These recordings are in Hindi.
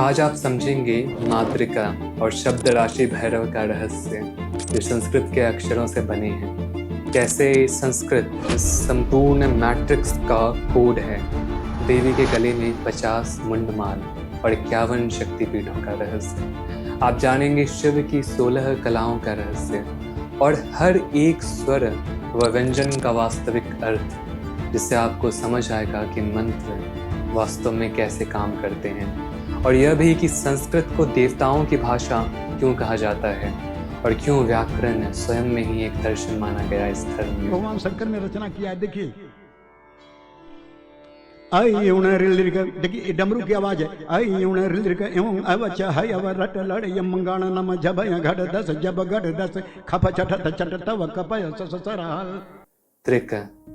आज आप समझेंगे मातृका और शब्द राशि भैरव का रहस्य जो संस्कृत के अक्षरों से बने हैं। कैसे संस्कृत इस संपूर्ण मैट्रिक्स का कोड है। देवी के गले में 50 मुंडमाल और 51 शक्तिपीठों का रहस्य। आप जानेंगे शिव की 16 कलाओं का रहस्य और हर एक स्वर व व्यंजन का वास्तविक अर्थ, जिससे आपको समझ आएगा कि मंत्र वास्तव में कैसे काम करते हैं। और यह भी कि संस्कृत को देवताओं की भाषा क्यों कहा जाता है और क्यों व्याकरण स्वयं में ही एक दर्शन माना गया इस धर्म में। भगवान शंकर ने रचना किया है। देखिए देखिए डमरू की आवाज है। त्रिक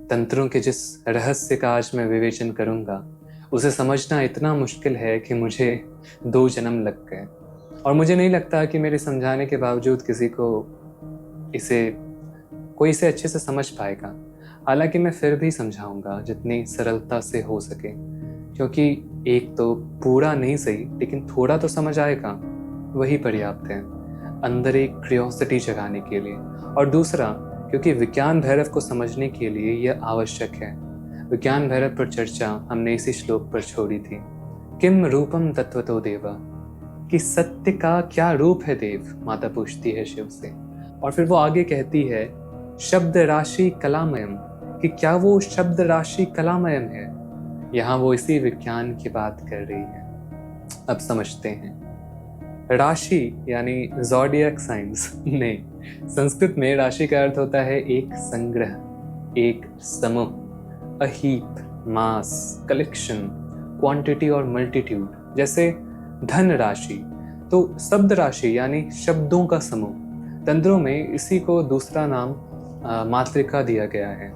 तंत्रों के जिस रहस्य का आज मैं विवेचन करूंगा, उसे समझना इतना मुश्किल है कि मुझे 2 जन्म लग गए और मुझे नहीं लगता कि मेरे समझाने के बावजूद कोई इसे अच्छे से समझ पाएगा। हालांकि मैं फिर भी समझाऊंगा जितनी सरलता से हो सके, क्योंकि एक तो पूरा नहीं सही लेकिन थोड़ा तो समझ आएगा, वही पर्याप्त है अंदर एक क्यूरियोसिटी जगाने के लिए। और दूसरा, क्योंकि विज्ञान भैरव को समझने के लिए यह आवश्यक है। विज्ञान भैरव पर चर्चा हमने इसी श्लोक पर छोड़ी थी। किम रूपम तत्वतो देवा, कि सत्य का क्या रूप है देव, माता पूछती है शिव से। और फिर वो आगे कहती है शब्द राशि कलामयम, कि क्या वो शब्द राशि कलामयम है। यहाँ वो इसी विज्ञान की बात कर रही है। अब समझते हैं। राशि यानी ज़ोडिएक साइंस नहीं, संस्कृत में राशि का अर्थ होता है एक संग्रह, एक समूह, a heap, mass, collection, quantity और मल्टीट्यूड। जैसे धन राशि तो शब्द राशि यानी शब्दों का समूह। तंत्रों में इसी को दूसरा नाम मातृका दिया गया है।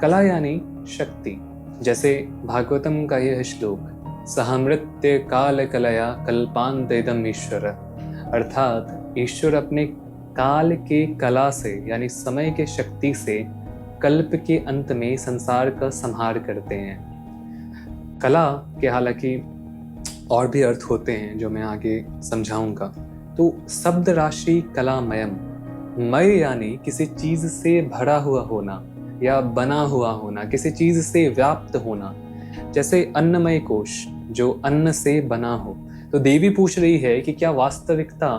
कला यानी शक्ति, जैसे भागवतम का यह श्लोक सहमृत्य काल कलया कल्पांतेदम ईश्वर, अर्थात ईश्वर अपने काल के कला से यानी समय के शक्ति से कल्प के अंत में संसार का संहार करते हैं। कला के हालांकि और भी अर्थ होते हैं जो मैं आगे समझाऊंगा। तो शब्द राशि कलामयम, मय यानी किसी चीज से भरा हुआ होना या बना हुआ होना, किसी चीज से व्याप्त होना। जैसे अन्नमय कोश जो अन्न से बना हो। तो देवी पूछ रही है कि क्या वास्तविकता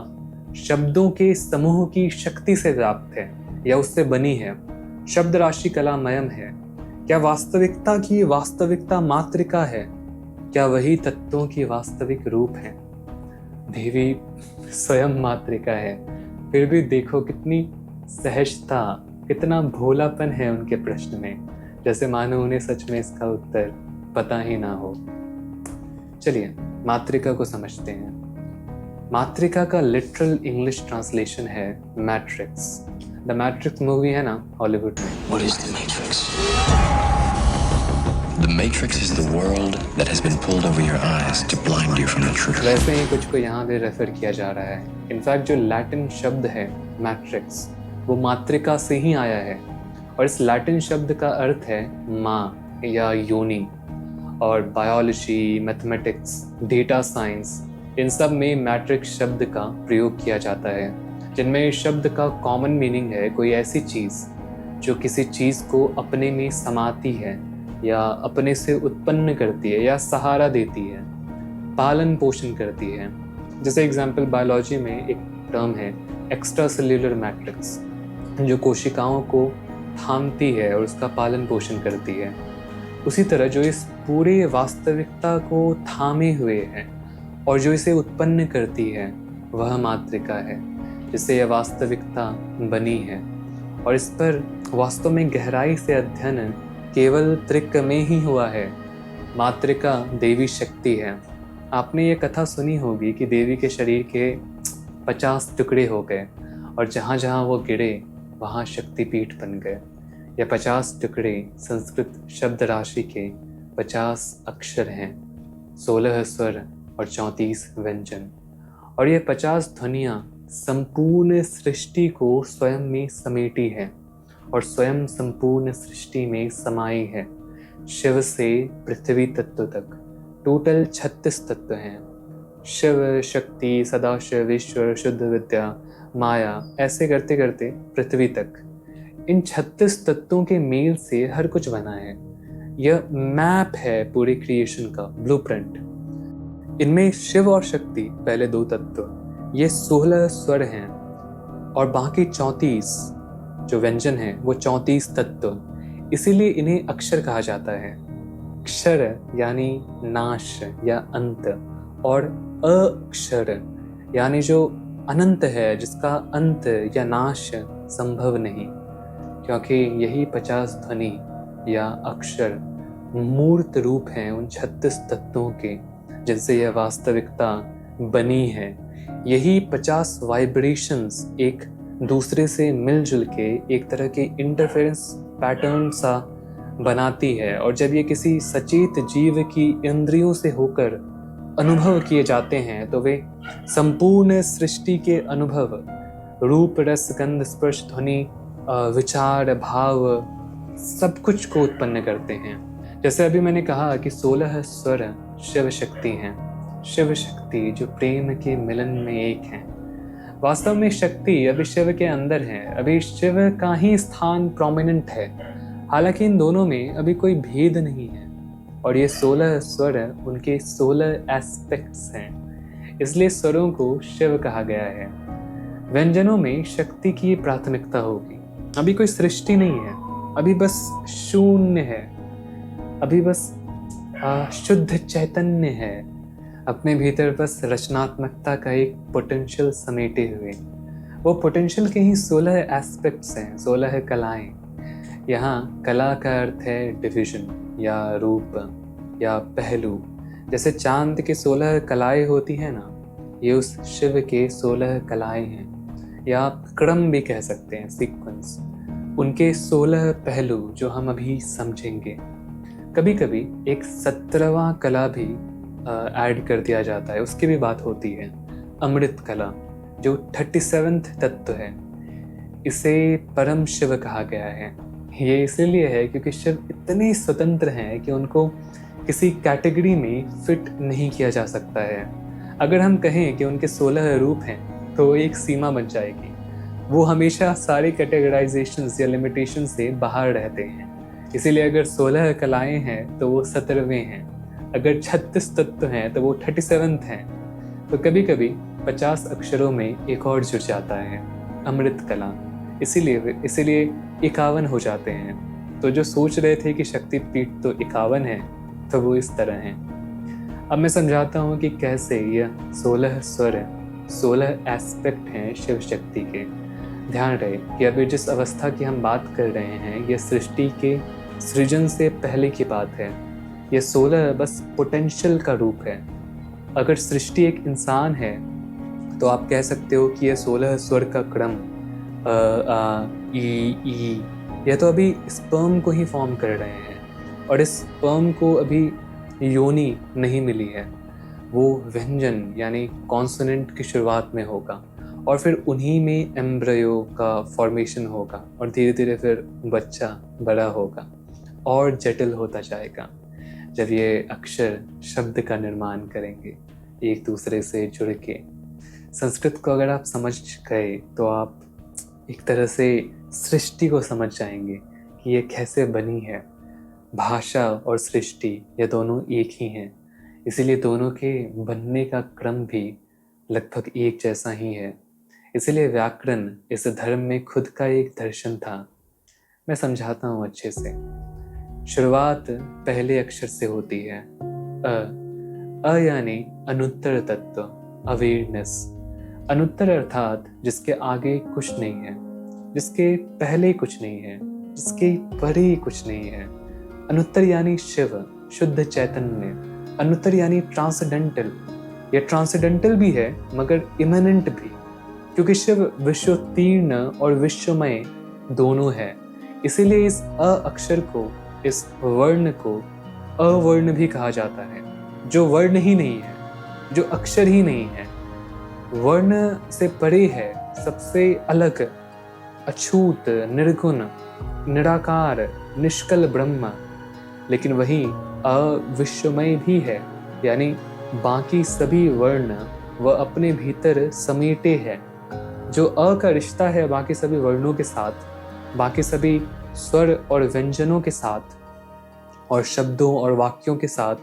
शब्दों के समूह की शक्ति से व्याप्त है या उससे बनी है। शब्द राशि कलामयम है। क्या वास्तविकता की वास्तविकता मातृका है? क्या वही तत्वों की वास्तविक रूप है? देवी स्वयं मातृका है, फिर भी देखो कितनी सहजता, कितना भोलापन है उनके प्रश्न में, जैसे मानो उन्हें सच में इसका उत्तर पता ही ना हो। चलिए मातृका को समझते हैं। मातृका का लिटरल इंग्लिश ट्रांसलेशन है मैट्रिक्स। द मैट्रिक्स मूवी है ना हॉलीवुड में। What is the Matrix? The Matrix is the world that has been pulled over your eyes to blind you from the truth. वैसे ही कुछ को यहाँ पे रेफर किया जा रहा है। इनफैक्ट जो लैटिन शब्द है मैट्रिक्स, वो मातृका से ही आया है और इस लैटिन शब्द का अर्थ है माँ या योनि। और बायोलॉजी, मैथमेटिक्स, डेटा साइंस, इन सब में मैट्रिक्स शब्द का प्रयोग किया जाता है, जिनमें इस शब्द का कॉमन मीनिंग है कोई ऐसी चीज़ जो किसी चीज़ को अपने में समाती है या अपने से उत्पन्न करती है या सहारा देती है, पालन पोषण करती है। जैसे एग्जाम्पल बायोलॉजी में एक टर्म है एक्स्ट्रा सेल्यूलर मैट्रिक्स, जो कोशिकाओं को थामती है और उसका पालन पोषण करती है। उसी तरह जो इस पूरे वास्तविकता को थामे हुए है और जो इसे उत्पन्न करती है वह मातृका है, जिससे यह वास्तविकता बनी है। और इस पर वास्तव में गहराई से अध्ययन केवल त्रिक में ही हुआ है। मातृका देवी शक्ति है। आपने ये कथा सुनी होगी कि देवी के शरीर के 50 टुकड़े हो गए और जहाँ जहाँ वो गिरे वहाँ शक्तिपीठ बन गए। यह 50 टुकड़े संस्कृत शब्द राशि के 50 अक्षर हैं, 16 स्वर और 34 व्यंजन। और ये 50 ध्वनियाँ संपूर्ण सृष्टि को स्वयं में समेटी है और स्वयं संपूर्ण सृष्टि में समाई है। शिव से पृथ्वी तत्व तक टोटल 36 तत्व हैं शिव, शक्ति, सदाशिव, ईश्वर, शुद्ध विद्या, माया, ऐसे करते करते पृथ्वी तक। इन 36 तत्वों के मेल से हर कुछ बना है। यह मैप है पूरी क्रिएशन का, ब्लूप्रिंट। इनमें शिव और शक्ति पहले 2 तत्व, ये 16 स्वर हैं, और बाकी 34 जो व्यंजन हैं वो 34 तत्व। इसीलिए इन्हें अक्षर कहा जाता है। अक्षर यानी नाश या अंत, और अक्षर यानी जो अनंत है, जिसका अंत या नाश संभव नहीं, क्योंकि यही 50 ध्वनि या अक्षर मूर्त रूप हैं उन 36 तत्वों के, जिनसे यह वास्तविकता बनी है। यही 50 वाइब्रेशंस एक दूसरे से मिलजुल के एक तरह के इंटरफेरेंस पैटर्न सा बनाती है, और जब ये किसी सचेत जीव की इंद्रियों से होकर अनुभव किए जाते हैं तो वे संपूर्ण सृष्टि के अनुभव, रूप, रस, गंध, स्पर्श, ध्वनि, विचार, भाव, सब कुछ को उत्पन्न करते हैं। जैसे अभी मैंने कहा कि 16 स्वर शिव शक्ति हैं। शिव शक्ति जो प्रेम के मिलन में एक हैं। वास्तव में शक्ति अभी शिव के अंदर है, अभी शिव का ही स्थान प्रोमिनेंट है। हालांकि इन दोनों में अभी कोई भेद नहीं है, और ये 16 स्वर उनके 16 एस्पेक्ट्स हैं, इसलिए स्वरों को शिव कहा गया है। व्यंजनों में शक्ति की प्राथमिकता होगी। अभी कोई सृष्टि नहीं है, अभी बस शून्य है, अभी बस शुद्ध चैतन्य है, अपने भीतर बस रचनात्मकता का एक पोटेंशियल समेटे हुए। वो पोटेंशियल के ही 16 एस्पेक्ट्स हैं, 16 कलाएं। यहाँ कला का अर्थ है डिविजन या रूप या पहलू। जैसे चांद के 16 कलाएं होती हैं ना, ये उस शिव के 16 कलाएं हैं, या आप क्रम भी कह सकते हैं, सीक्वेंस। उनके 16 पहलू जो हम अभी समझेंगे। कभी कभी एक 17वां कला भी ऐड कर दिया जाता है, उसकी भी बात होती है, अमृत कला, जो 37वां तत्व है। इसे परम शिव कहा गया है। ये इसीलिए है क्योंकि शिव इतने स्वतंत्र हैं कि उनको किसी कैटेगरी में फिट नहीं किया जा सकता है। अगर हम कहें कि उनके 16 रूप हैं तो एक सीमा बन जाएगी। वो हमेशा सारे कैटेगराइजेशंस या लिमिटेशन से बाहर रहते हैं। इसीलिए अगर 16 कलाएं हैं तो वो 17वें हैं, अगर 36 तत्व हैं तो वो 37th हैं। तो कभी कभी 50 अक्षरों में एक और जुड़ जाता है, अमृत कला, इसीलिए 51 हो जाते हैं। तो जो सोच रहे थे कि शक्तिपीठ तो 51 है, तो वो इस तरह हैं। अब मैं समझाता हूँ कि कैसे यह 16 स्वर, 16 एस्पेक्ट हैं शिव शक्ति के। ध्यान रहे कि अभी जिस अवस्था की हम बात कर रहे हैं, यह सृष्टि के सृजन से पहले की बात है। यह 16 बस पोटेंशियल का रूप है। अगर सृष्टि एक इंसान है तो आप कह सकते हो कि यह 16 स्वर का क्रम ई, यह तो अभी स्पर्म को ही फॉर्म कर रहे हैं, और इस स्पर्म को अभी योनि नहीं मिली है। वो व्यंजन यानी कॉन्सोनेंट की शुरुआत में होगा, और फिर उन्हीं में एम्ब्रियो का फॉर्मेशन होगा, और धीरे धीरे फिर बच्चा बड़ा होगा और जटिल होता जाएगा जब ये अक्षर शब्द का निर्माण करेंगे एक दूसरे से जुड़ के। संस्कृत को अगर आप समझ गए तो आप एक तरह से सृष्टि को समझ जाएंगे कि ये कैसे बनी है। भाषा और सृष्टि ये दोनों एक ही हैं, इसीलिए दोनों के बनने का क्रम भी लगभग एक जैसा ही है। इसीलिए व्याकरण इस धर्म में खुद का एक दर्शन था। मैं समझाता हूँ अच्छे से। शुरुआत पहले अक्षर से होती है, अ यानी अनुत्तर तत्व, अवेयरनेस। अनुत्तर अर्थात जिसके आगे कुछ नहीं है, जिसके पहले कुछ नहीं है, जिसके परे कुछ नहीं है। अनुत्तर यानी शिव, शुद्ध चैतन्य। अनुत्तर यानी ट्रांसेंडेंटल। ये ट्रांसेंडेंटल भी है मगर इमिनेंट भी, क्योंकि शिव विश्वोत्तीर्ण और विश्वमय दोनों है। इसीलिए इस अ अक्षर को, इस वर्ण को अवर्ण भी कहा जाता है, जो वर्ण ही नहीं है, जो अक्षर ही नहीं है, वर्ण से परे है, सबसे अलग, अछूत, निर्गुण, निराकार, निष्कल ब्रह्म। लेकिन वही अविश्वमय भी है, यानी बाकी सभी वर्ण वह अपने भीतर समेटे है। जो अ का रिश्ता है बाकी सभी वर्णों के साथ, बाकी सभी स्वर और व्यंजनों के साथ और शब्दों और वाक्यों के साथ,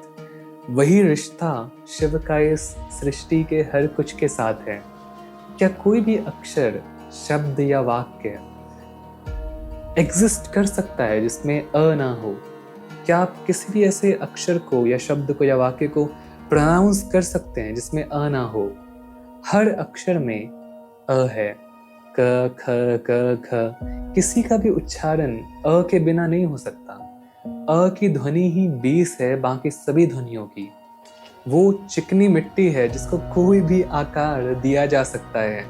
वही रिश्ता शिव का इस सृष्टि के हर कुछ के साथ है। क्या कोई भी अक्षर, शब्द या वाक्य एग्जिस्ट कर सकता है जिसमें अ ना हो? क्या आप किसी भी ऐसे अक्षर को या शब्द को या वाक्य को प्रोनाउंस कर सकते हैं जिसमें अ ना हो? हर अक्षर में अ है। क ख ग घ, किसी का भी उच्चारण अ के बिना नहीं हो सकता। अ की ध्वनि ही 20 है बाकी सभी ध्वनियों की। वो चिकनी मिट्टी है जिसको कोई भी आकार दिया जा सकता है।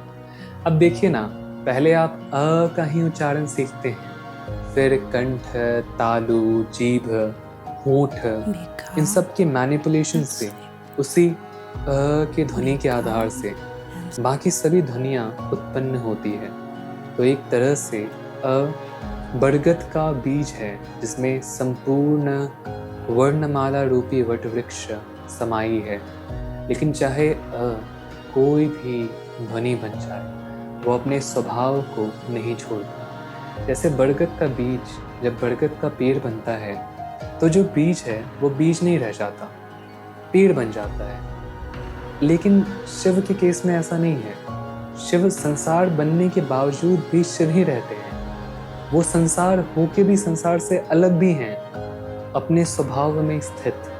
अब देखिए ना, पहले आप अ का ही उच्चारण सीखते हैं, फिर कंठ, तालु, जीभ, होंठ, इन सब के मैनिपुलेशन से, उसी की ध्वनि के आधार से बाकी सभी ध्वनियाँ उत्पन्न होती है। तो एक तरह से बरगद का बीज है जिसमें संपूर्ण वर्णमाला रूपी वटवृक्ष समाई है। लेकिन चाहे कोई भी ध्वनि बन जाए, वो अपने स्वभाव को नहीं छोड़ता। जैसे बरगद का बीज जब बरगद का पेड़ बनता है तो जो बीज है वो बीज नहीं रह जाता, पेड़ बन जाता है। लेकिन शिव के केस में ऐसा नहीं है। शिव संसार बनने के बावजूद भी शिव ही रहते हैं। वो संसार होके भी संसार से अलग भी हैं, अपने स्वभाव में स्थित।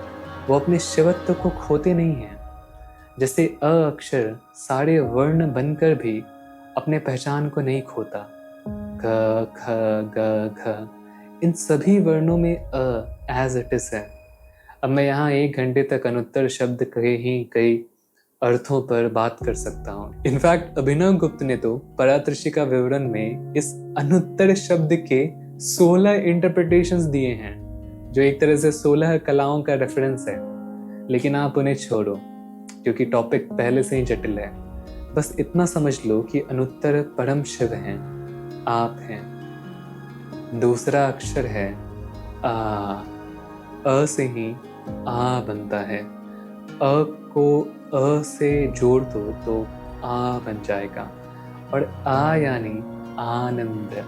वो अपने शिवत्व को खोते नहीं हैं। जैसे अ अक्षर सारे वर्ण बनकर भी अपने पहचान को नहीं खोता। क ख ग घ, इन सभी वर्णों में अ एज इट इज है। अब मैं यहाँ 1 घंटे तक अनुत्तर शब्द के ही कई अर्थों पर बात कर सकता हूँ। इनफैक्ट अभिनव गुप्त ने तो परात्रशिका विवरण में इस अनुत्तर शब्द के 16 इंटरप्रिटेशंस दिए हैं, जो एक तरह से 16 कलाओं का रेफरेंस है। लेकिन आप उन्हें छोड़ो क्योंकि टॉपिक पहले से ही जटिल है। बस इतना समझ लो कि अनुत्तर परम शिव हैं, आप हैं। दूसरा अक्षर है आ। अ से ही आ बनता है। अ को अ से जोड़ दो तो आ बन जाएगा। और आ यानी आनंद।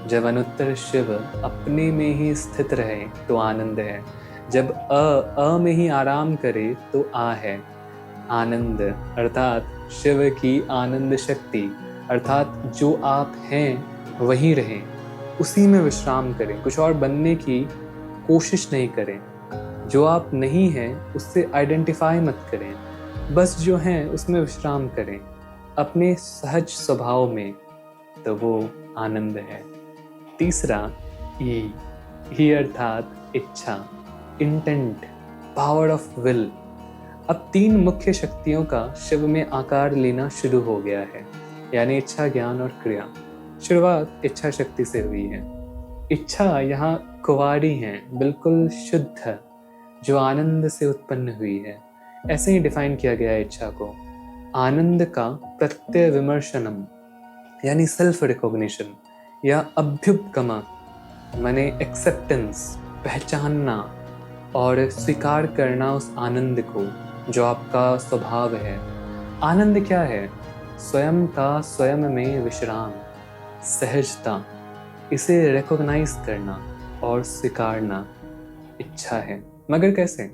जब अनुत्तर शिव अपने में ही स्थित रहे तो आनंद है। जब अ में ही आराम करे तो आ है। आनंद अर्थात शिव की आनंद शक्ति, अर्थात जो आप हैं वही रहें, उसी में विश्राम करें, कुछ और बनने की कोशिश नहीं करें। जो आप नहीं हैं उससे आइडेंटिफाई मत करें, बस जो हैं उसमें विश्राम करें अपने सहज स्वभाव में, तो वो आनंद है। तीसरा ई अर्थात इच्छा, इंटेंट, पावर ऑफ विल। अब 3 मुख्य शक्तियों का शिव में आकार लेना शुरू हो गया है, यानी इच्छा, ज्ञान और क्रिया। शुरुआत इच्छा शक्ति से हुई है। इच्छा यहाँ कुंवारी है, बिल्कुल शुद्ध, जो आनंद से उत्पन्न हुई है। ऐसे ही डिफाइन किया गया है इच्छा को। आनंद का प्रत्यय विमर्शनम यानी सेल्फ रिकॉग्निशन या अभ्युपगमा माने एक्सेप्टेंस, पहचानना और स्वीकार करना उस आनंद को जो आपका स्वभाव है। आनंद क्या है? स्वयं का स्वयं में विश्राम, सहजता, इसे रिकॉग्नाइज करना और स्वीकारना इच्छा है। मगर कैसे?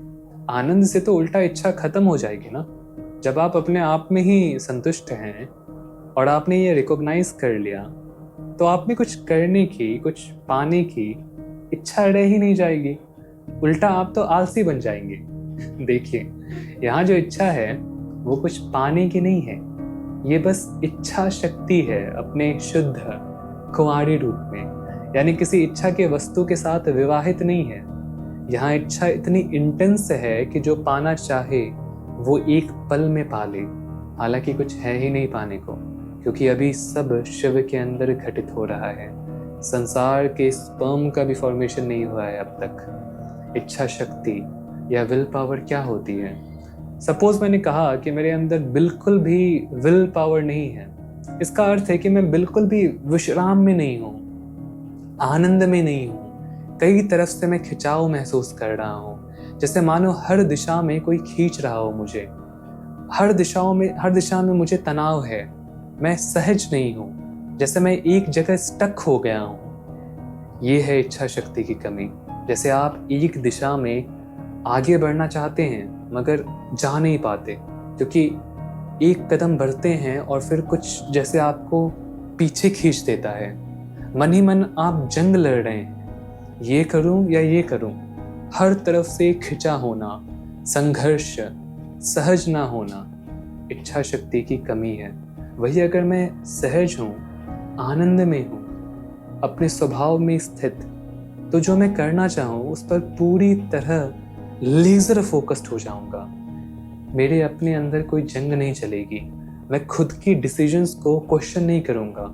आनंद से तो उल्टा इच्छा खत्म हो जाएगी ना। जब आप अपने आप में ही संतुष्ट हैं और आपने ये रिकॉग्नाइज कर लिया, तो आप में कुछ करने की, कुछ पाने की इच्छा रह ही नहीं जाएगी। उल्टा आप तो आलसी बन जाएंगे। देखिए, यहाँ जो इच्छा है वो कुछ पाने की नहीं है, ये बस इच्छा शक्ति है अपने शुद्ध कुंवारी रूप में, यानी किसी इच्छा के वस्तु के साथ विवाहित नहीं है। यहाँ इच्छा इतनी इंटेंस है कि जो पाना चाहे वो एक पल में पाले, हालांकि कुछ है ही नहीं पाने को, क्योंकि अभी सब शिव के अंदर घटित हो रहा है। संसार के स्पर्म का भी फॉर्मेशन नहीं हुआ है अब तक। इच्छा शक्ति या विल पावर क्या होती है? सपोज मैंने कहा कि मेरे अंदर बिल्कुल भी विल पावर नहीं है, इसका अर्थ है कि मैं बिल्कुल भी विश्राम में नहीं हूँ, आनंद में नहीं हूँ। कई तरफ से मैं खिंचाव महसूस कर रहा हूँ, जैसे मानो हर दिशा में कोई खींच रहा हो मुझे, हर दिशा में मुझे तनाव है, मैं सहज नहीं हूँ, जैसे मैं एक जगह स्टक हो गया हूँ। ये है इच्छा शक्ति की कमी। जैसे आप एक दिशा में आगे बढ़ना चाहते हैं मगर जा नहीं पाते, क्योंकि एक कदम बढ़ते हैं और फिर कुछ जैसे आपको पीछे खींच देता है। मन ही मन आप जंग लड़ रहे हैं, ये करूं या ये करूं। हर तरफ से खिंचा होना, संघर्ष, सहज ना होना इच्छा शक्ति की कमी है। वही अगर मैं सहज हूँ, आनंद में हूँ, अपने स्वभाव में स्थित, तो जो मैं करना चाहूँ उस पर पूरी तरह लेजर फोकस्ड हो जाऊंगा। मेरे अपने अंदर कोई जंग नहीं चलेगी, मैं खुद की डिसीजंस को क्वेश्चन नहीं करूंगा।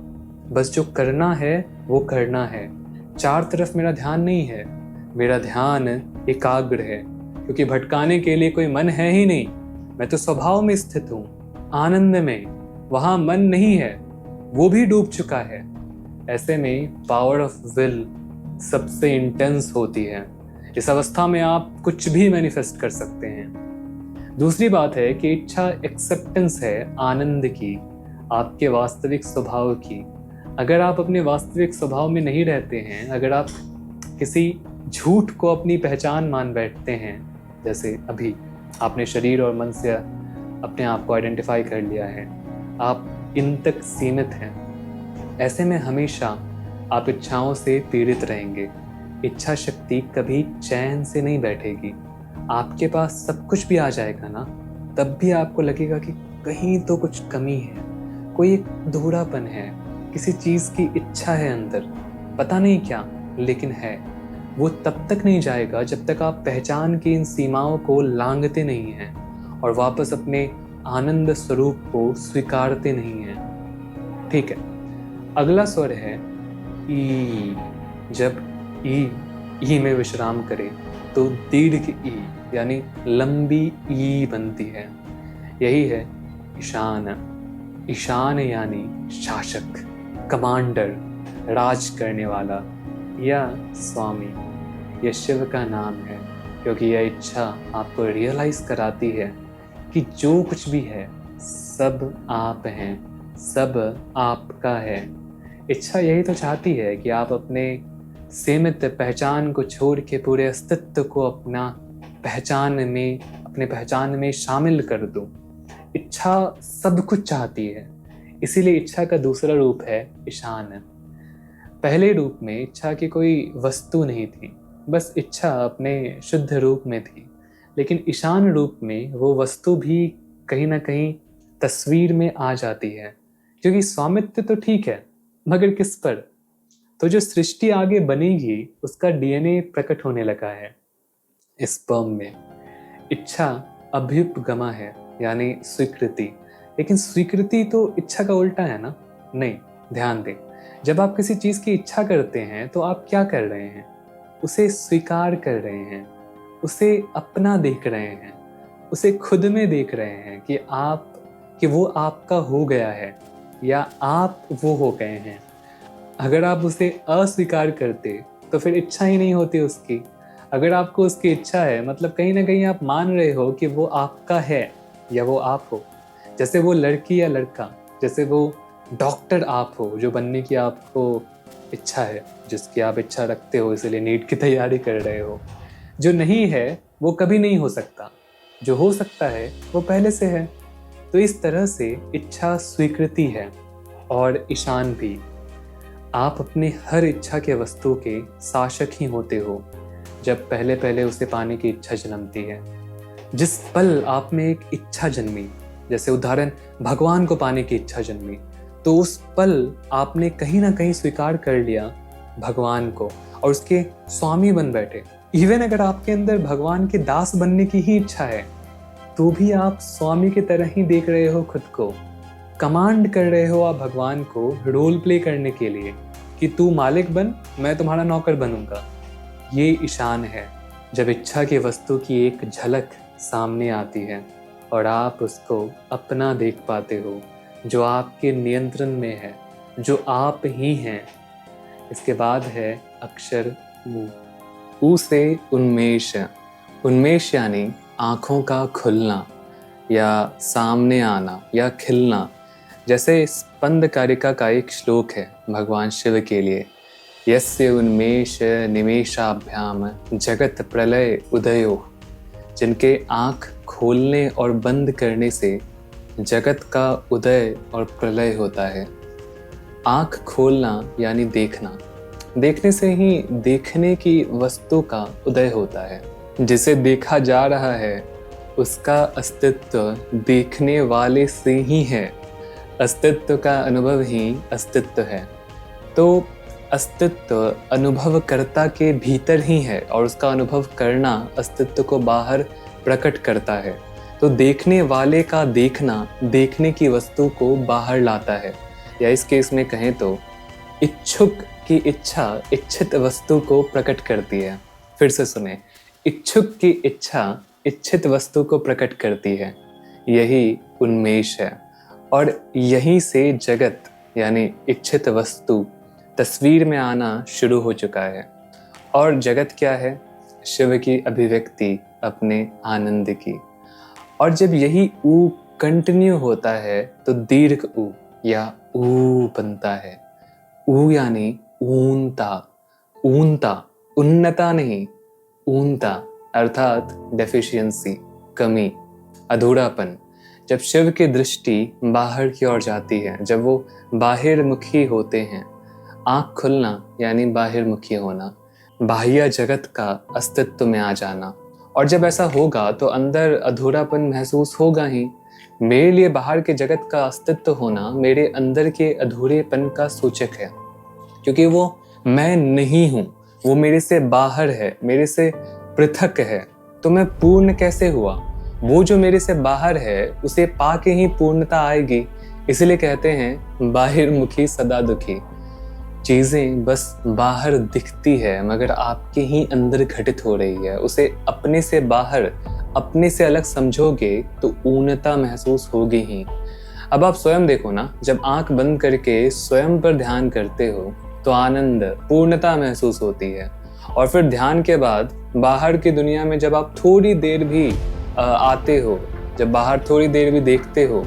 बस जो करना है वो करना है। चार तरफ मेरा ध्यान नहीं है, मेरा ध्यान एकाग्र है, क्योंकि भटकाने के लिए कोई मन है ही नहीं। मैं तो स्वभाव में स्थित हूँ, आनंद में। वहां मन नहीं है, वो भी डूब चुका है। ऐसे में पावर ऑफ विल सबसे इंटेंस होती है। इस अवस्था में आप कुछ भी मैनिफेस्ट कर सकते हैं। दूसरी बात है कि इच्छा एक्सेप्टेंस है आनंद की, आपके वास्तविक स्वभाव की। अगर आप अपने वास्तविक स्वभाव में नहीं रहते हैं, अगर आप किसी झूठ को अपनी पहचान मान बैठते हैं, जैसे अभी आपने शरीर और मन से अपने आप को आइडेंटिफाई कर लिया है, आप इन तक सीमित हैं, ऐसे में हमेशा आप इच्छाओं से पीड़ित रहेंगे। इच्छा शक्ति कभी चैन से नहीं बैठेगी। आपके पास सब कुछ भी आ जाएगा ना, तब भी आपको लगेगा कि कहीं तो कुछ कमी है, कोई एक अधूरापन है, किसी चीज़ की इच्छा है अंदर, पता नहीं क्या, लेकिन है। वो तब तक नहीं जाएगा जब तक आप पहचान की इन सीमाओं को लांघते नहीं हैं और वापस अपने आनंद स्वरूप को स्वीकारते नहीं हैं। ठीक है, अगला स्वर है ई। जब ई में विश्राम करे तो दीर्घ ई यानी लंबी ई बनती है। यही है ईशान। ईशान यानी शासक, कमांडर, राज करने वाला या स्वामी। यह शिव का नाम है, क्योंकि यह इच्छा आपको रियलाइज कराती है कि जो कुछ भी है सब आप हैं, सब आपका है। इच्छा यही तो चाहती है कि आप अपने सीमित पहचान को छोड़ के पूरे अस्तित्व को अपने पहचान में शामिल कर दो। इच्छा सब कुछ चाहती है, इसीलिए इच्छा का दूसरा रूप है ईशान। पहले रूप में इच्छा की कोई वस्तु नहीं थी, बस इच्छा अपने शुद्ध रूप में थी। लेकिन ईशान रूप में वो वस्तु भी कहीं ना कहीं तस्वीर में आ जाती है, क्योंकि स्वामित्व तो ठीक है, मगर किस पर? तो जो सृष्टि आगे बनेगी उसका डीएनए प्रकट होने लगा है स्पर्म में। इच्छा अभ्युपगमा है, यानी स्वीकृति। लेकिन स्वीकृति तो इच्छा का उल्टा है ना? नहीं, ध्यान दें। जब आप किसी चीज़ की इच्छा करते हैं तो आप क्या कर रहे हैं? उसे स्वीकार कर रहे हैं, उसे अपना देख रहे हैं, उसे खुद में देख रहे हैं कि वो आपका हो गया है या आप वो हो गए हैं। अगर आप उसे अस्वीकार करते तो फिर इच्छा ही नहीं होती उसकी। अगर आपको उसकी इच्छा है, मतलब कहीं ना कहीं आप मान रहे हो कि वो आपका है या वो आप हो। जैसे वो लड़की या लड़का, जैसे वो डॉक्टर आप हो जो बनने की आपको इच्छा है, जिसकी आप इच्छा रखते हो, इसलिए नीट की तैयारी कर रहे हो। जो नहीं है वो कभी नहीं हो सकता, जो हो सकता है वो पहले से है। तो इस तरह से इच्छा स्वीकृति है और ईशान भी। आप अपने हर इच्छा के वस्तु के शासक ही होते हो जब पहले पहले उसे पाने की इच्छा जन्मती है। जिस पल आप में एक इच्छा जन्मी, जैसे उदाहरण भगवान को पाने की इच्छा जन्मी, तो उस पल आपने कहीं ना कहीं स्वीकार कर लिया भगवान को और उसके स्वामी बन बैठे। इवन अगर आपके अंदर भगवान के दास बनने की ही इच्छा है, तो भी आप स्वामी की तरह ही देख रहे हो खुद को। कमांड कर रहे हो आप भगवान को रोल प्ले करने के लिए कि तू मालिक बन, मैं तुम्हारा नौकर बनूंगा। ये ईशान है, जब इच्छा की वस्तु की एक झलक सामने आती है और आप उसको अपना देख पाते हो, जो आपके नियंत्रण में है, जो आप ही हैं। इसके बाद है अक्षर ऊ। ऊ से उन्मेष, उन्मेष यानी आँखों का खुलना या सामने आना या खिलना। जैसे स्पंद कारिका का एक श्लोक है भगवान शिव के लिए, यस्य उन्मेष निमेषाभ्याम जगत प्रलय उदयो। जिनके आँख खोलने और बंद करने से जगत का उदय और प्रलय होता है। आँख खोलना यानी देखना, देखने से ही देखने की वस्तु का उदय होता है। जिसे देखा जा रहा है उसका अस्तित्व देखने वाले से ही है। अस्तित्व का अनुभव ही अस्तित्व है। तो अस्तित्व अनुभवकर्ता के भीतर ही है और उसका अनुभव करना अस्तित्व को बाहर प्रकट करता है। तो देखने वाले का देखना देखने की वस्तु को बाहर लाता है, या इस केस में कहें तो इच्छुक की इच्छा इच्छित वस्तु को प्रकट करती है। फिर से सुने, इच्छुक की इच्छा इच्छित वस्तु को प्रकट करती है। यही उन्मेष है और यहीं से जगत यानी इच्छित वस्तु तस्वीर में आना शुरू हो चुका है। और जगत क्या है? शिव की अभिव्यक्ति अपने आनंद की। और जब यही ऊ कंटिन्यू होता है तो दीर्घ ऊ या ऊ बनता है। ऊ यानी ऊनता, ऊनता, उन्नता नहीं, ऊनता अर्थात डेफिशिएंसी, कमी, अधूरापन। जब शिव की दृष्टि बाहर की ओर जाती है, जब वो बाहिर्मुखी होते हैं, आँख खुलना यानी बाहिर्मुखी होना, बाह्य जगत का अस्तित्व में आ जाना। और जब ऐसा होगा तो अंदर अधूरापन महसूस होगा ही। मेरे लिए बाहर के जगत का अस्तित्व होना मेरे अंदर के अधूरेपन का सूचक है, क्योंकि वो मैं नहीं हूँ, वो मेरे से बाहर है, मेरे से पृथक है। तो मैं पूर्ण कैसे हुआ? वो जो मेरे से बाहर है उसे पाके ही पूर्णता आएगी। इसलिए कहते हैं बाहिर्मुखी सदा दुखी। चीजें बस बाहर दिखती है मगर आपके ही अंदर घटित हो रही है। उसे अपने से बाहर, अपने से अलग समझोगे तो ऊनता महसूस होगी ही। अब आप स्वयं देखो ना, जब आंख बंद करके स्वयं पर ध्यान करते हो तो आनंद, पूर्णता महसूस होती है। और फिर ध्यान के बाद बाहर की दुनिया में जब आप थोड़ी देर भी आते हो, जब बाहर थोड़ी देर भी देखते हो,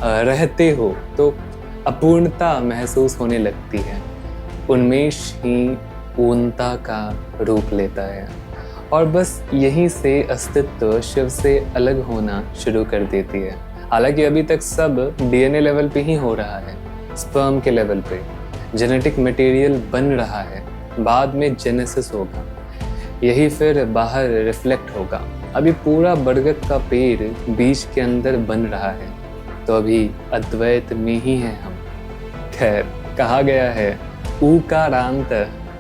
रहते हो, तो अपूर्णता महसूस होने लगती है। उन्मेष ही पूर्णता का रूप लेता है और बस यहीं से अस्तित्व शिव से अलग होना शुरू कर देती है। हालांकि अभी तक सब डीएनए लेवल पे ही हो रहा है, स्पर्म के लेवल पे जेनेटिक मटेरियल बन रहा है, बाद में जेनेसिस होगा, यही फिर बाहर रिफ्लेक्ट होगा। अभी पूरा बरगद का पेड़ बीज के अंदर बन रहा है, तो अभी अद्वैत में ही है हम। खैर, कहा गया है ऊकारांत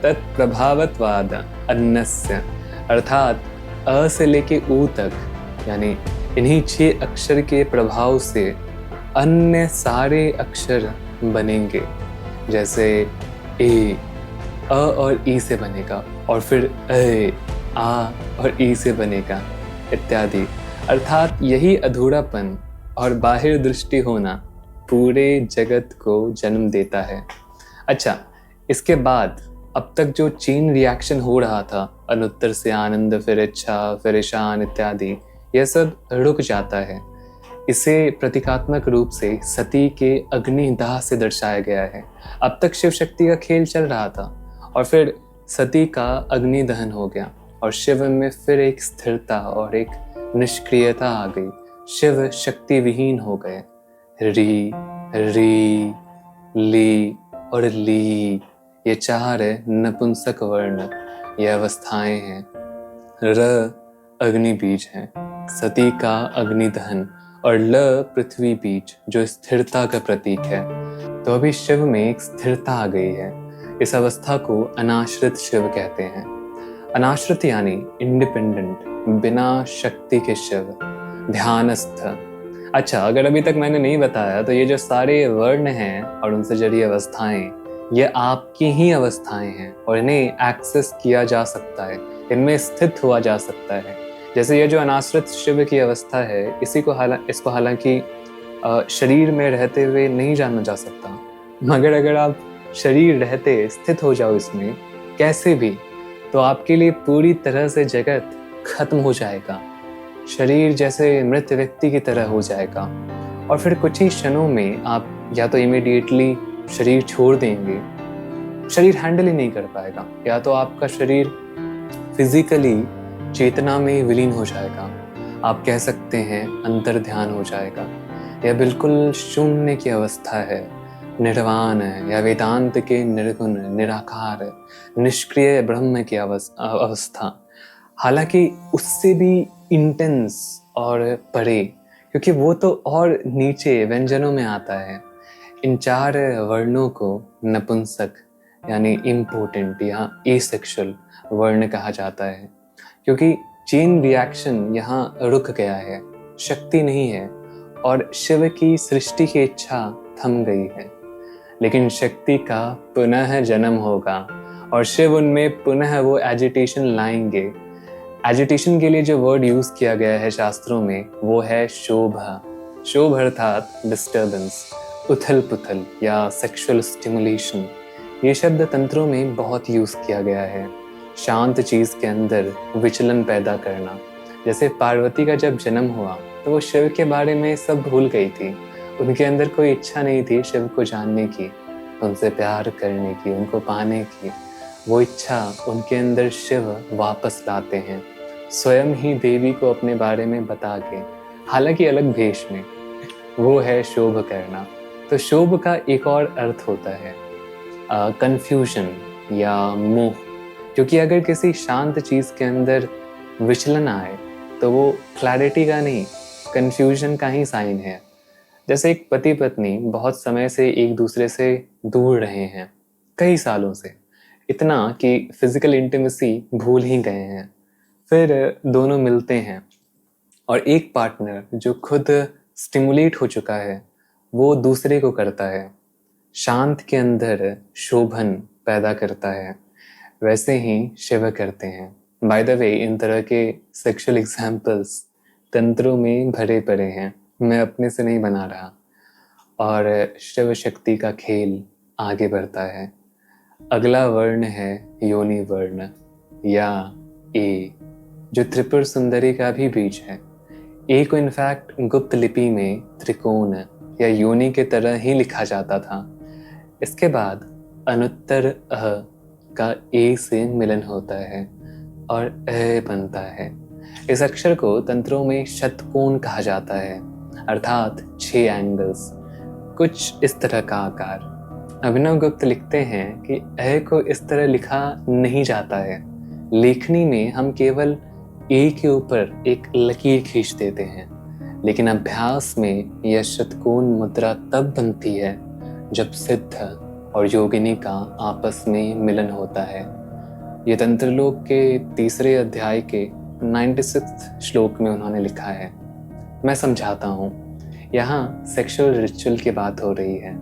तत्प्रभावत्वाद अन्नस्य, अर्थात अ से लेके ऊ तक, यानी इन्हीं 6 अक्षर के प्रभाव से अन्य सारे अक्षर बनेंगे। जैसे ए अ और ई से बनेगा, और फिर ए आ और ई से बनेगा, इत्यादि। अर्थात यही अधूरापन और बाहिर दृष्टि होना पूरे जगत को जन्म देता है। अच्छा, इसके बाद अब तक जो चेन रिएक्शन हो रहा था, अनुत्तर से आनंद, फिर इच्छा, फिर ईशान इत्यादि, यह सब रुक जाता है। इसे प्रतीकात्मक रूप से सती के अग्निदाह से दर्शाया गया है। अब तक शिव शक्ति का खेल चल रहा था और फिर सती का अग्नि दहन हो गया और शिव में फिर एक स्थिरता और एक निष्क्रियता आ गई। शिव शक्ति विहीन हो गए। री, री, ली और ली, ये 4 नपुंसक वर्ण, ये अवस्थाएं हैं। र अग्नि बीज है, सती का अग्नि दहन, और ल पृथ्वी बीज जो स्थिरता का प्रतीक है। तो अभी शिव में एक स्थिरता आ गई है। इस अवस्था को अनाश्रित शिव कहते हैं। अनाश्रित यानी इंडिपेंडेंट, बिना शक्ति के शिव, ध्यानस्थ। अच्छा, अगर अभी तक मैंने नहीं बताया तो ये जो सारे वर्ण हैं और उनसे जुड़ी अवस्थाएं, ये आपकी ही अवस्थाएं हैं और इन्हें एक्सेस किया जा सकता है, इनमें स्थित हुआ जा सकता है। जैसे ये जो अनाश्रित शिव की अवस्था है, इसको हालांकि शरीर में रहते हुए नहीं जाना जा सकता, मगर अगर आप शरीर रहते स्थित हो जाओ इसमें कैसे भी, तो आपके लिए पूरी तरह से जगत खत्म हो जाएगा, शरीर जैसे मृत व्यक्ति की तरह हो जाएगा और फिर कुछ ही क्षणों में आप या तो इमीडिएटली शरीर छोड़ देंगे, शरीर हैंडल ही नहीं कर पाएगा, या तो आपका शरीर फिजिकली चेतना में विलीन हो जाएगा, आप कह सकते हैं अंतर ध्यान हो जाएगा, या बिल्कुल शून्य की अवस्था है, निर्वाण है, या वेदांत के निर्गुण निराकार निष्क्रिय ब्रह्म की अवस्था। हालांकि उससे भी इंटेंस और परे, क्योंकि वो तो और नीचे व्यंजनों में आता है। इन 4 वर्णों को नपुंसक यानी इम्पोर्टेंट या एसेक्सुअल वर्ण कहा जाता है, क्योंकि चेन रिएक्शन यहाँ रुक गया है, शक्ति नहीं है और शिव की सृष्टि की इच्छा थम गई है। लेकिन शक्ति का पुनः जन्म होगा और शिव उनमें पुनः वो एजिटेशन लाएंगे। एजिटेशन के लिए जो वर्ड यूज किया गया है शास्त्रों में वो है शोभा। शोभ अर्थात डिस्टर्बेंस, उथल पुथल या सेक्सुअल स्टिमुलेशन। ये शब्द तंत्रों में बहुत यूज किया गया है, शांत चीज के अंदर विचलन पैदा करना। जैसे पार्वती का जब जन्म हुआ तो वो शिव के बारे में सब भूल गई थी, उनके अंदर कोई इच्छा नहीं थी शिव को जानने की, उनसे प्यार करने की, उनको पाने की। वो इच्छा उनके अंदर शिव वापस लाते हैं, स्वयं ही देवी को अपने बारे में बता के, हालांकि अलग भेष में। वो है शोभ करना। तो शोभ का एक और अर्थ होता है कंफ्यूजन या मोह, क्योंकि अगर किसी शांत चीज के अंदर विचलन आए तो वो क्लैरिटी का नहीं, कंफ्यूजन का ही साइन है। जैसे एक पति पत्नी बहुत समय से एक दूसरे से दूर रहे हैं, कई सालों से, इतना कि फिजिकल इंटीमेसी भूल ही गए हैं। फिर दोनों मिलते हैं और एक पार्टनर जो खुद स्टिमुलेट हो चुका है वो दूसरे को करता है, शांत के अंदर शोभन पैदा करता है। वैसे ही शिव करते हैं। बाय द वे, इन तरह के सेक्सुअल एग्जाम्पल्स तंत्रों में भरे पड़े हैं, मैं अपने से नहीं बना रहा। और शिव शक्ति का खेल आगे बढ़ता है। अगला वर्ण है योनि वर्ण या ए, जो त्रिपुर सुंदरी का भी बीज है। ए को इनफैक्ट गुप्त लिपि में त्रिकोण या योनि के तरह ही लिखा जाता था। इसके बाद अनुत्तर अह का ए से मिलन होता है और अ बनता है। इस अक्षर को तंत्रों में शतकोण कहा जाता है, अर्थात 6 एंगल्स, कुछ इस तरह का आकार। अभिनव गुप्त लिखते हैं कि अ को इस तरह लिखा नहीं जाता है। लेखनी में हम केवल ए के ऊपर एक लकीर खींच देते हैं, लेकिन अभ्यास में यह शतकोण मुद्रा तब बनती है जब सिद्ध और योगिनी का आपस में मिलन होता है। ये तंत्रलोक के 3 अध्याय के 96 श्लोक में उन्होंने लिखा है। मैं समझाता हूँ। यहाँ सेक्सुअल रिचुअल की बात हो रही है,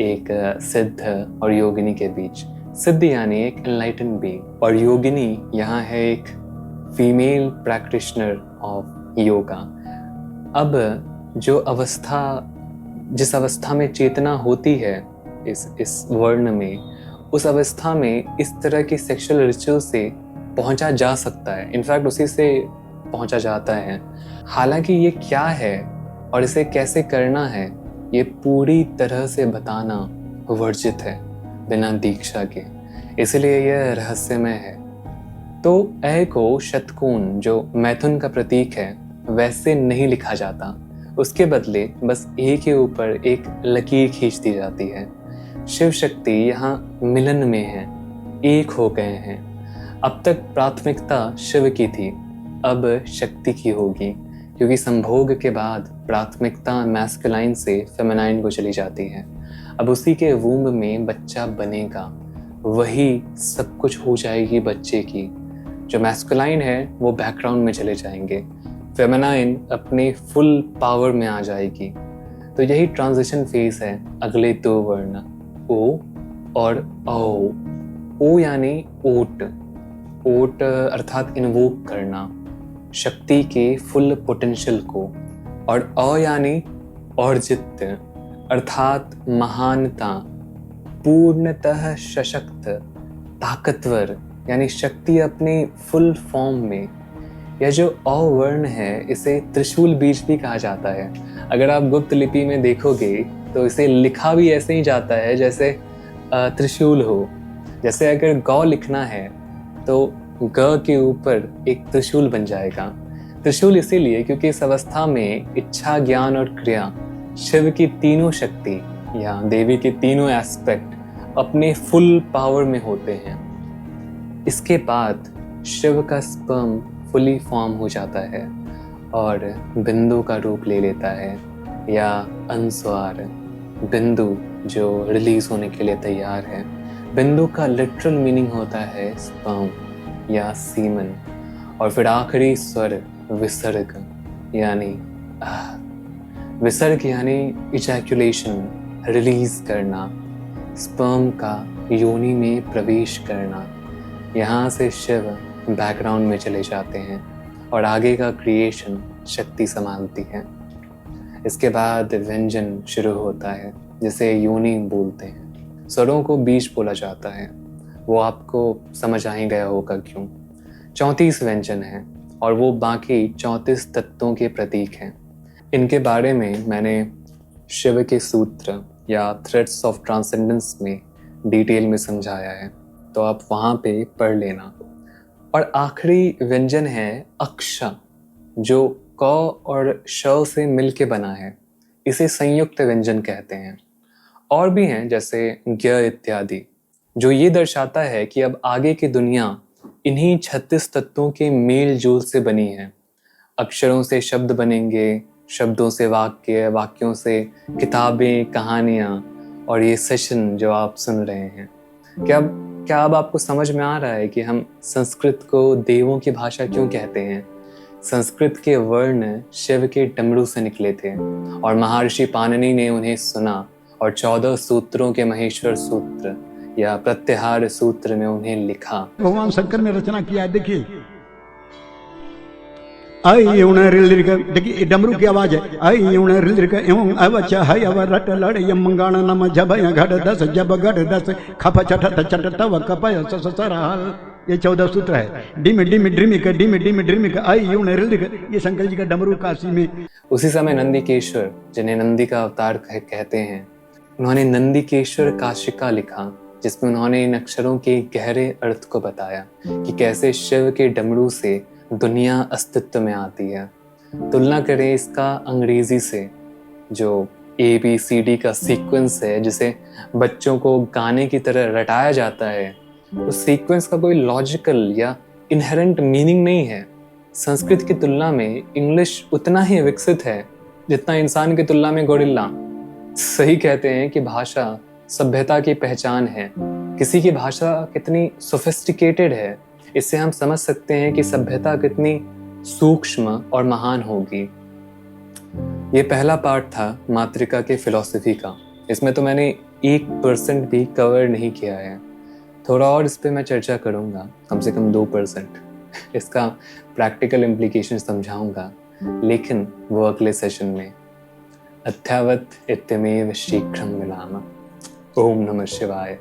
एक सिद्ध और योगिनी के बीच। सिद्ध यानी एक एनलाइटन बीइंग और योगिनी यहाँ है एक फीमेल प्रैक्टिशनर ऑफ योगा। अब जो अवस्था, जिस अवस्था में चेतना होती है इस वर्ण में, उस अवस्था में इस तरह की सेक्सुअल रिचुअल से पहुंचा जा सकता है। इनफैक्ट उसी से पहुंचा जाता है। हालांकि ये क्या है और इसे कैसे करना है, ये पूरी तरह से बताना वर्जित है बिना दीक्षा के, इसलिए यह रहस्यमय है। तो अ को शतकोण, जो मैथुन का प्रतीक है, वैसे नहीं लिखा जाता। उसके बदले बस ए के ऊपर एक लकीर खींच दी जाती है। शिव शक्ति यहाँ मिलन में है, एक हो गए हैं। अब तक प्राथमिकता शिव की थी, अब शक्ति की होगी, क्योंकि संभोग के बाद प्राथमिकता मैस्कुलाइन से फेमिनाइन को चली जाती है। अब उसी के वूम्ब में बच्चा बनेगा, वही सब कुछ हो जाएगी बच्चे की। जो मैस्कुलाइन है वो बैकग्राउंड में चले जाएंगे, फेमिनाइन अपने फुल पावर में आ जाएगी। तो यही ट्रांजिशन फेज है अगले 2 वर्ण, ओ और औ। ओ यानी ओट, ओट अर्थात इन्वोक करना शक्ति के फुल पोटेंशियल को, और अ यानी और्जित अर्थात महानता, पूर्णतः सशक्त, ताकतवर, यानी शक्ति अपने फुल फॉर्म में। यह जो अवर्ण है इसे त्रिशूल बीज भी कहा जाता है। अगर आप गुप्त लिपि में देखोगे तो इसे लिखा भी ऐसे ही जाता है जैसे त्रिशूल हो। जैसे अगर गौ लिखना है तो ग के ऊपर एक त्रिशूल बन जाएगा। त्रिशूल इसीलिए क्योंकि इस अवस्था में इच्छा, ज्ञान और क्रिया, शिव की तीनों शक्ति या देवी के तीनों एस्पेक्ट अपने फुल पावर में होते हैं। इसके बाद शिव का स्पर्म फुली फॉर्म हो जाता है और बिंदु का रूप ले लेता है या अनुस्वार, बिंदु जो रिलीज होने के लिए तैयार है। बिंदु का लिटरल मीनिंग होता है स्पर्म या सीमन। और फिर आखिरी स्वर विसर्ग यानी विसर्ग यानी इजैकुलेशन, रिलीज करना, स्पर्म का योनि में प्रवेश करना। यहाँ से शिव बैकग्राउंड में चले जाते हैं और आगे का क्रिएशन शक्ति संभालती है। इसके बाद व्यंजन शुरू होता है जिसे योनि बोलते हैं। स्वरों को बीज बोला जाता है, वो आपको समझ आ ही गया होगा क्यों। 34 व्यंजन हैं और वो बाकी 34 तत्वों के प्रतीक हैं। इनके बारे में मैंने शिव के सूत्र या थ्रेड्स ऑफ ट्रांसेंडेंस में डिटेल में समझाया है, तो आप वहाँ पे पढ़ लेना। और आखिरी व्यंजन है अक्ष, जो क और श से मिल के बना है। इसे संयुक्त व्यंजन कहते हैं। और भी हैं जैसे ज्ञ इत्यादि, जो ये दर्शाता है कि अब आगे की दुनिया इन्हीं 36 तत्वों के मेल जोल से बनी है। अक्षरों से शब्द बनेंगे, शब्दों से वाक्य, वाक्यों से किताबें, कहानियाँ और ये सेशन जो आप सुन रहे हैं। क्या अब आपको समझ में आ रहा है कि हम संस्कृत को देवों की भाषा क्यों कहते हैं? संस्कृत के वर्ण शिव के डमरू से निकले थे और महर्षि पाणिनि ने उन्हें सुना और 14 सूत्रों के महेश्वर सूत्र या प्रत्याहार सूत्र में उन्हें लिखा। भगवान शंकर ने रचना किया है, देखिए आई देखिए डमरू की आवाज है। आई एवं अवचा है अवरट लड़ यमंगाण नम जब घट दस जब घट दस खप चट चट तव कप ससरहाल। ये 14 सूत्र है। डिम डिम ड्रिमिक डिम डिम ड्रिमिक आई ये शंकर जी का डमरू काशी में। उसी समय नंदिकेश्वर, जिन्हें नंदी का अवतार कहते हैं, उन्होंने नंदिकेश्वर काशिका लिखा, जिसमें उन्होंने इन अक्षरों के गहरे अर्थ को बताया कि कैसे शिव के डमरू से दुनिया अस्तित्व में आती है। तुलना करें इसका अंग्रेजी से, जो ABCD का सीक्वेंस है जिसे बच्चों को गाने की तरह रटाया जाता है। उस सीक्वेंस का कोई लॉजिकल या इनहेरेंट मीनिंग नहीं है। संस्कृत की तुलना में इंग्लिश उतना ही विकसित है जितना इंसान की तुलना में गोरिल्ला। सही कहते हैं कि भाषा सभ्यता की पहचान है। किसी की भाषा कितनी सोफिस्टिकेटेड है, इससे हम समझ सकते हैं कि सभ्यता कितनी सूक्ष्म और महान होगी। ये पहला पार्ट था मातृका के फिलॉसफी का। इसमें तो मैंने 1% भी कवर नहीं किया है। थोड़ा और इस पे मैं चर्चा करूँगा, कम से कम 2%। इसका प्रैक्टिकल इम्प्लीकेशन समझाऊंगा, लेकिन वो अगले सेशन में। अध्यावत इत्यमेव शीघ्रं मिलामः। ओम नमः शिवाय।